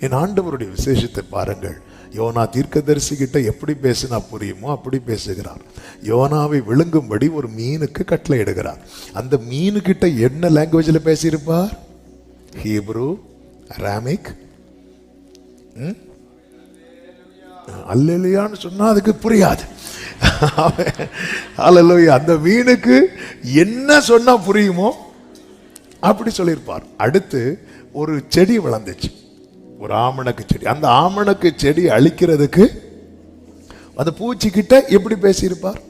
என் ஆண்டவருடைய விசேஷத்தை பாருங்கள். யோனா தீர்க்கதரிசி கிட்ட எப்படி பேசினா புரியுமோ அப்படி பேசுகிறார். யோனாவை விழுங்கும்படி ஒரு மீனுக்கு கட்டளை இடுகிறார். அந்த மீனுக்கிட்ட என்ன லாங்குவேஜில் பேசியிருப்பார்? Hebrew, Aramaic. அல்லேலூயான்னு சொன்னா அதுக்கு புரியாது. அல்லேலூயா. அந்த மீனுக்கு என்ன சொன்னா புரியுமோ அப்படி சொல்லியிருப்பார். அடுத்து ஒரு செடி வளர்ந்துச்சு, ஒரு ஆமணக்கு செடி. அந்த ஆமணக்கு செடி அழிக்கிறதுக்கு அந்த பூச்சிக்கிட்ட எப்படி பேசியிருப்பார்?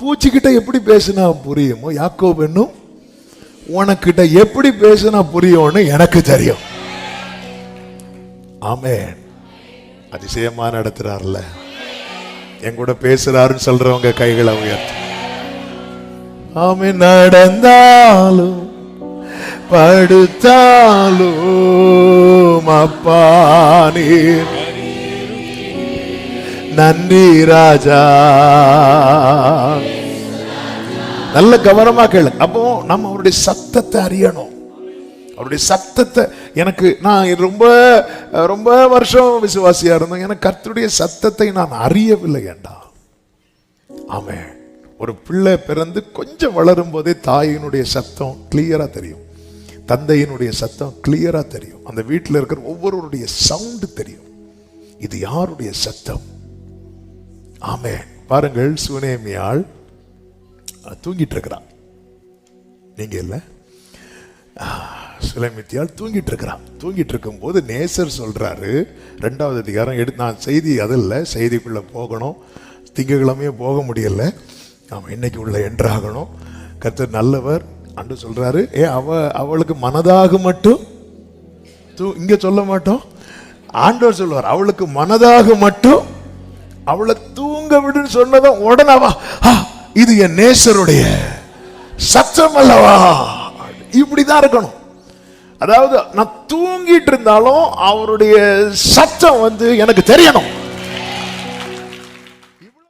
பூச்சிக்கிட்ட எப்படி பேசினா புரியுமோ யாக்கோபு என்னும் உனக்கிட்ட எப்படி பேசினா புரியும்னு எனக்கு தெரியும். ஆமென். அதிசயமா நடத்துறாருல, என் கூட பேசுறாருன்னு சொல்றவங்க கைகளை உயர்த்து. ஆமென். நடந்தாலும் படுத்தாலும் அப்பா நீர் நன்றி ராஜா. நல்ல கவனமா கேளு. அப்போ நம்ம அவருடைய சத்தத்தை அறியணும். அவருடைய சத்தத்தை நான் ரொம்ப ரொம்ப வருஷம் விசுவாசியா இருந்தேன். எனக்கு கர்த்தருடைய சத்தத்தை நான் அறியவில்லை ஏண்டா. ஆமென். ஒரு பிள்ளை பிறந்து கொஞ்சம் வளரும் போதே தாயினுடைய சத்தம் கிளியரா தெரியும், தந்தையினுடைய சத்தம் கிளியரா தெரியும், அந்த வீட்டில் இருக்கிற ஒவ்வொருவருடைய சவுண்டு தெரியும். இது யாருடைய சத்தம்? ஆமென். பாருங்கள், சுனேமியாள் தூங்கிட்டு இருக்கிறான். நீங்க இல்ல, சுலைமித்தியால் தூங்கிட்டு இருக்கிறான். தூங்கிட்டு இருக்கும் போது நேசர் சொல்றாரு, 2வது அதிகாரம் நான் செய்தி அதில் செய்திக்குள்ள போகணும், திங்கக்கிழமையே போக முடியல, ஆமாம் இன்னைக்கு உள்ள என்றாகணும். கர்த்தர் நல்லவர் அன்று சொல்றாரு. அவளுக்கு மனதாக மட்டும் இங்க சொல்ல மாட்டோம், ஆண்டவர் சொல்லுவார் அவளுக்கு மனதாக மட்டும் அவளை தூங்க விடுன்னு சொன்னதும் உடனே இது என் நேசருடைய சத்தம் அல்லவா. இப்படிதான் இருக்கணும். அதாவது நான் தூங்கிட்டு இருந்தாலும் அவருடைய சத்தம் எனக்கு தெரியணும்.